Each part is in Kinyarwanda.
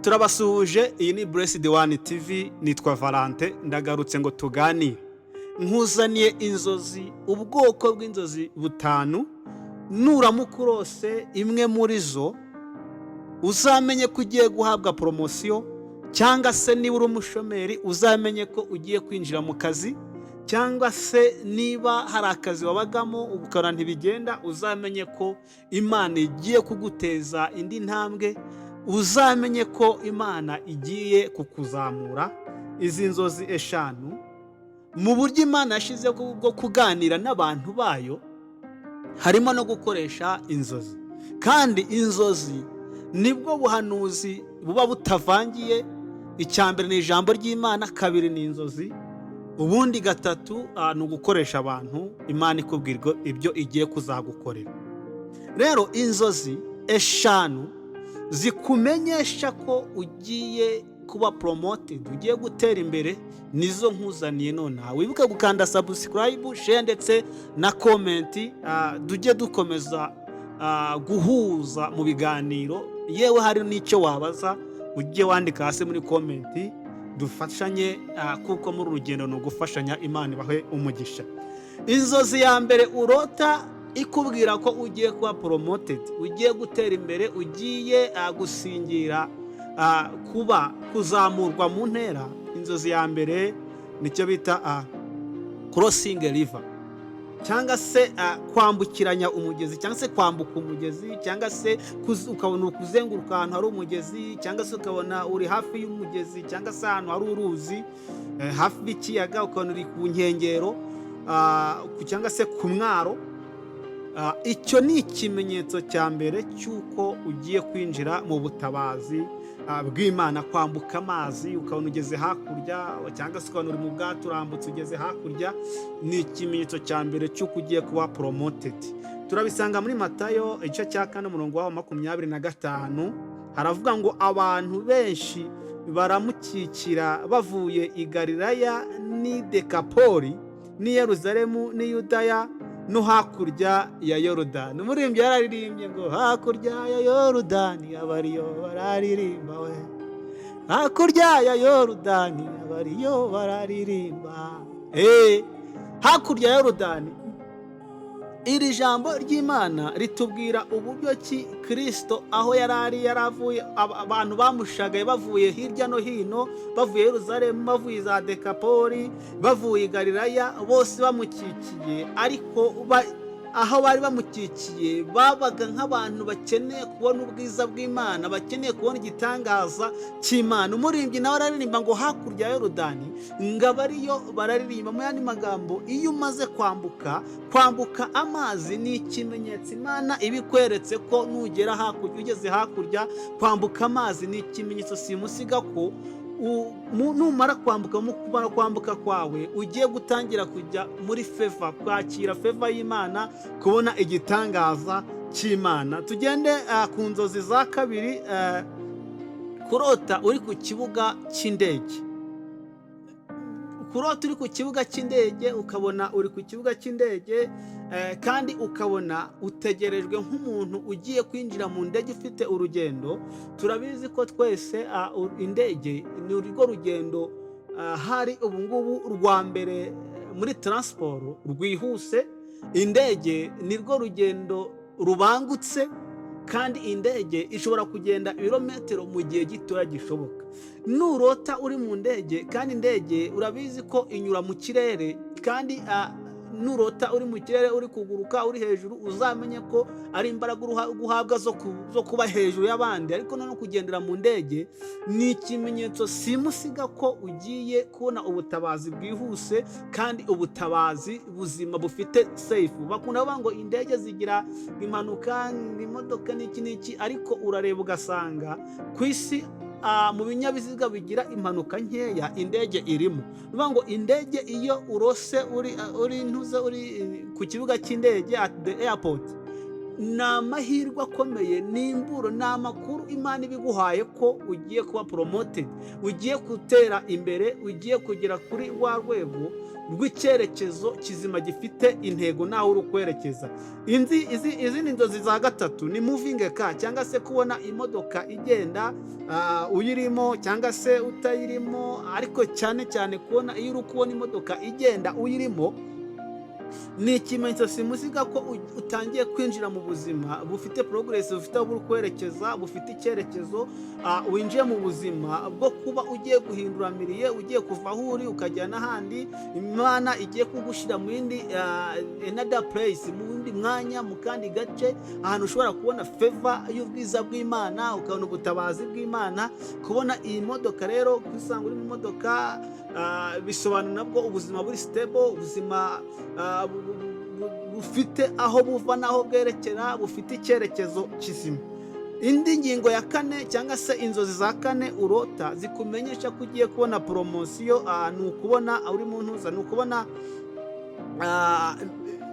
Turabasuhuje, iyi ni Blessed One TV, nitwa Valante, ndagarutse ngo tuganire. Nkuzaniye inzozi, ubwoko bw'inzozi butanu, nuramuka urose imwe muri zo, uzamenye ko ugiye guhabwa promosiyo, cyangwa se niba uri umushomeri uzamenye ko ugiye kwinjira mu kazi, cyangwa se niba hari akazi wabagamo ukabona ntibigenda, uzamenye ko Imana igiye kuguteza indi ntambwe, uzamenye ko Imana igiye kukuzamura. Izi nzozi eshanu mu buryo Imana yashize bwo kuganira n'abantu bayo, harimo no gukoresha inzozi. Kandi inzozi nibwo buhanuzi buba butavangiye. Icya mbere ni ijambo ry'Imana, kabiri ni inzozi, ubundi gatatu ni ugukoresha abantu Imana ikubwirwa ibyo igiye kuzagukorera. Rero inzozi eshanu zikumenyesha ko ugiye kuba promoted, ugiye gutera imbere, nizo nkuzaniye nonaha. Wibuke gukanda subscribe, share ndetse na comment, tujye dukomeza guhuza mu biganiro. Yewe hari n'icyo wabaza ujye wandika hasi muri comment, dufashanye kuko muri urugendo no gufashanya. Imana ibahe umugisha. Inzozi ya mbere urota ikubwira ko ugiye kuba promoted, ugiye gutera imbere, ugiye gusingira kuba kuzamurwa mu ntera. Inzozi ya mbere nicyo bita crossing a river, cyangwa se kwambukiranya umugezi, cyangwa se kwambuka umugezi, cyangwa se ukabona kuzenguruka ahantu hari umugezi, cyangwa se ukabona uri hafi y'umugezi, cyangwa se ahantu hari uruzi, hafi y'ikiyaga, ukabona uri ku nkengero, cyangwa se ku mwaro. Icyo ni ikimenyetso cya mbere cy'uko ugiye kwinjira mu butabazi bw'Imana. Kwambuka amazi ukabona ugeze hakurya, cyangwa se ukabona uri mu bwato urambutse ugeze hakurya, ni ikimenyetso cya mbere cy'uko ugiye kuba promoted. Turabisanga muri Matayo igice cya 4:25. Haravuga ngo abantu benshi baramukikira bavuye i Galilaya n'i Dekapoli n'i Yerusalemu n'i Yudaya no hakurya ya Yorodani. Umuririmbyi yararirimbye ngo hakurya ya Yorodani abariyo bararirimba we, hakurya ya Yorodani abariyo bararirimba. Hakurya ya Yorodani, iri jambo ry'Imana ritubwira uburyo ki Kristo aho yaravuye, abantu bamushagaye bavuye hirya no hino, bavuye Yerusalemu, bavuye za Dekapoli, bavuye i Galilaya, bose bamukikiye. Ariko aho bari bamukikiye babaga nk'abantu bakeneye kubona ubwiza bw'Imana, bakeneye kubona igitangaza cy'Imana. Umuririmbyi nawe araririmba ngo hakurya ya Yorodani, ngabo ariyo bararirimba. Mu yandi magambo, iyo umaze kwambuka amazi ni ikimenyetso Imana ibikweretse ko nugera hakurya, ugeze hakurya, kwambuka amazi ni ikimenyetso simusiga ko numara kwambuka kwawe ugiye gutangira kujya muri favor, kwakira favor y'Imana, kubona igitangaza cy'Imana. Tugende ku nzozi za kabiri. Kurota uri ku kibuga cy'indege. Kurota uri ku kibuga cy'indege, ukabona uri ku kibuga cy'indege, kandi ukabona utegerejwe nk'umuntu ugiye kwinjira mu ndege ufite urugendo. Turabizi ko twese indege ni urwo rugendo hari ubungubu rwa mbere muri transport rwihuse. Indege ni rwo rugendo rubangutse, kandi indege ishobora kugenda ibirometero mu gihe gitoya gishoboka. Nurota uri mu ndege, kandi indege urabizi ko inyura mu kirere, kandi nurota uri mu kirere uri kuguruka uri hejuru, uzamenye ko ari imbaraga guhabwa zo kuba hejuru y'abandi. Ariko no kugendera mu ndege ni ikimenyetso simusiga ko ugiye kubona ubutabazi bwihuse, kandi ubutabazi buzima bufite safe. Bakunda kuvuga ngo indege zigira impanuka, imodoka n'iki, ariko urareba ugasanga ku isi mu binyabiziga bigira impanuka nkeya indege irimo. Bivuga ngo indege iyo urose uri ku kibuga cy'indege at the airport, ni amahirwe akomeye, ni imburo, ni amakuru Imana ibiguhaye ko ugiye kuba promoted, ugiye gutera imbere, ugiye kugera kuri wa rwego rw'icyerekezo kizima gifite intego naho uri kwerekeza. Izindi nzozi za gatatu ni moving car, cyangwa se kubona imodoka igenda uyirimo cyangwa se utayirimo, ariko cyane cyane kubona iyo uri kubona imodoka igenda uyirimo, ni ikimenyetso simusiga ko utangiye kwinjira mu buzima bufite progress, bufite aho buri kwerekeza, bufite icyerekezo, winjiye mu buzima bwo kuba ugiye guhindura miriye, ugiye kuva aho uri ukajya n'ahandi. Imana igiye kugushyira mu yindi another place, mu wundi mwanya, mu kandi gace, ahantu ushobora kubona favor y'ubwiza bw'Imana, ukabona ubutabazi bw'Imana. Kubona iyi modoka rero, kwisanga uri mu modoka, bisobanura nabwo ubuzima buri stable, ubuzima bufite aho buva n'aho bwerekera, bufite icyerekezo kizima. Indi ngingo ya kane, cyangwa se inzozi za kane urota zikumenyesha ko ugiye kubona promosiyo, ni ukubona uri mu ntuza, ni ukubona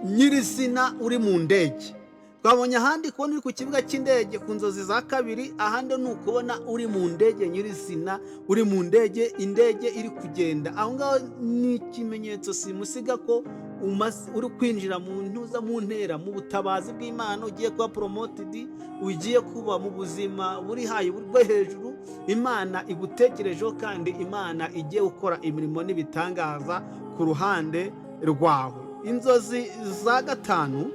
nyirizina uri mu ndege. Twabonye ahandi kubona uri ku kibuga cy'indege ku nzozi za kabiri, ahandi ni ukubona uri mu ndege nyirizina, uri mu ndege, indege iri kugenda. Aho ngaho ni ikimenyetso simusiga ko uri kwinjira mu ntuza, mu ntera, mu butabazi bw'Imana, ugiye kuba promoted, ugiye kuba mu buzima buri hayi bwo hejuru. Imana igutekerejeho kandi Imana igiye gukora imirimo n'ibitangaza ku ruhande rwawe. Inzozi za gatanu,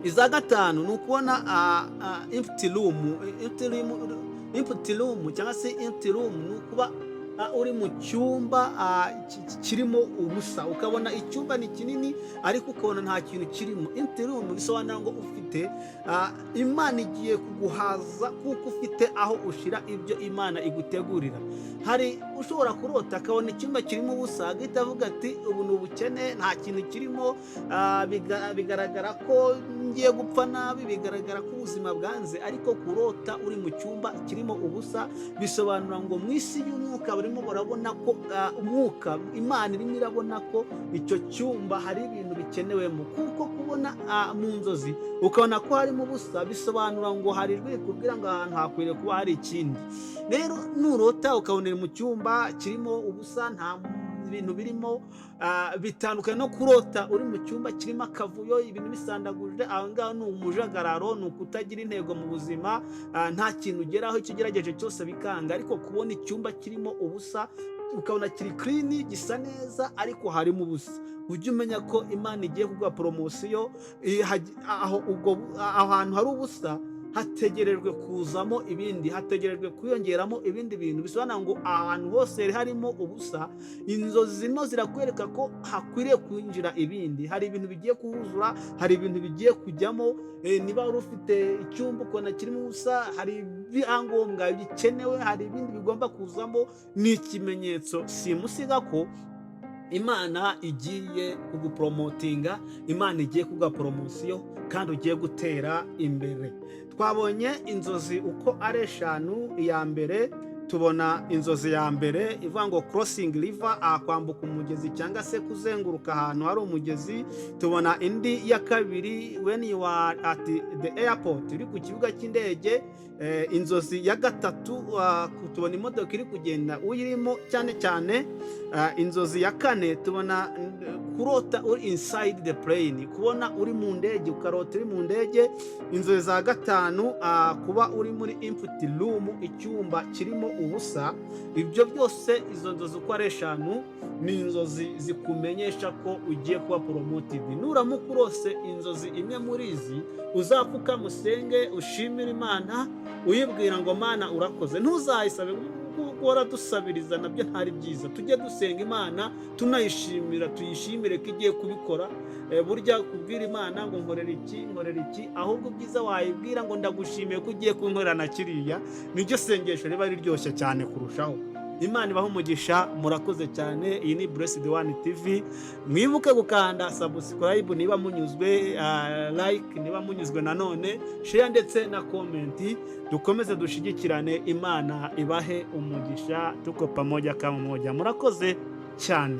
iza gatanu ni ukubona empty room cyangwa se empty room, ni ukuba uri mu cyumba kirimo ubusa, ukabona icyumba ni kinini ariko ukabona nta kintu kirimo. Empty room bisobanura ngo ufite Imana igiye kuguhaza, kuko ufite aho ushira ibyo Imana igutegurira. Hari ushobora kurota akabona icyumba kirimo ubusa, agahita avuga ati ubu ni ubukene, nta kintu kirimo, bigaragara ko ngiye gupfa nabi, bigaragara ko ubuzima bwanze. Ariko kurota uri mu cyumba kirimo ubusa bisobanura ngo mu isi y'umwuka barimo barabona ko umwuka, Imana irimo irabona ko icyo cyumba hari ibintu bikenewemo. Kuko kubona mu nzozi ukabona ko harimo ubusa bisobanura ngo hari ijwi rikubwira ngo ahantu hakwiriye kuba hari ikindi. Rero nurota ukabona mu cyumba kirimo ubusa, nta ibintu birimo, bitandukanye no kurota uri mu cyumba kirimo akavuyo, ibintu bisandaguje. Aho ngaho ni umujagararo, ni ukutagira intego mu buzima, nta kintu ugeraho, icyo ugerageje cyose bikanga. Ariko kubona icyumba kirimo ubusa, ukabona kiri clean, gisa neza, ariko harimo ubusa, ujye umenya ko Imana igiye kuguha promosiyo. Aho hantu hari ubusa hategerejwe kuzamo ibindi, hategerejwe kwiyongeramo ibindi bintu. Bisobanura ngo ahantu hose harimo ubusa, inzozi zino zirakwereka ko hakwiriye kwinjira ibindi. Hari ibintu bigiye kuhuzura, hari ibintu bigiye kujyamo. Niba wari ufite icyumba ukabona kirimo ubusa, hari ibyangombwa bikenewe, hari ibindi bigomba kuzamo. Ni ikimenyetso simusiga ko Imana igiye kugupromotinga, Imana igiye kuguha promosiyo, kandi ugiye gutera imbere. Twabonye inzozi uko ari eshanu. Iya mbere tubona inzozi ya mbere ivuga ngo crossing river, kwambuka umugezi cyangwa se kuzenguruka ahantu hari umugezi. Tubona indi ya kabiri when you are at the airport, uri ku kibuga cy'indege. Inzozi ya gatatu tubona imodoka iri kugenda uyirimo cyane cyane. Inzozi ya kane tubona kurota uri inside the plane, kubona uri mu ndege, ukarota uri mu ndege. Inzozi za gatanu kuba uri muri empty room, icyumba kirimo ubusa. Ibyo byose, izo nzozi uko ari eshanu, ni inzozi zikumenyesha ko ugiye kuba promoted. Nuramuka urose inzozi imwe muri izi, uzapfuka musenge, ushimire Imana, uyibwira ngo Mana urakoze. Ntuzayisabe guhora dusabiriza, nabyo ntari byiza. Tujye dusenga Imana tunayishimira, tuyishimire ko igiye kubikora. Burya kubwira Imana ngo nkorera iki, ahubwo byiza wayibwira ngo ndagushimiye ko ugiye kunkorera na kiriya. Niryo sengesho riba riryoshye cyane kurushaho. Imana ibahe umugisha, murakoze cyane. Iyi ni Blessed One TV. Mwibuke gukanda subscribe niba munyuzwe, like niba munyuzwe, nanone share ndetse na comment. Dukomeze dushigikirane. Imana ibahe umugisha, tuko pamoja kama moja. Murakoze cyane.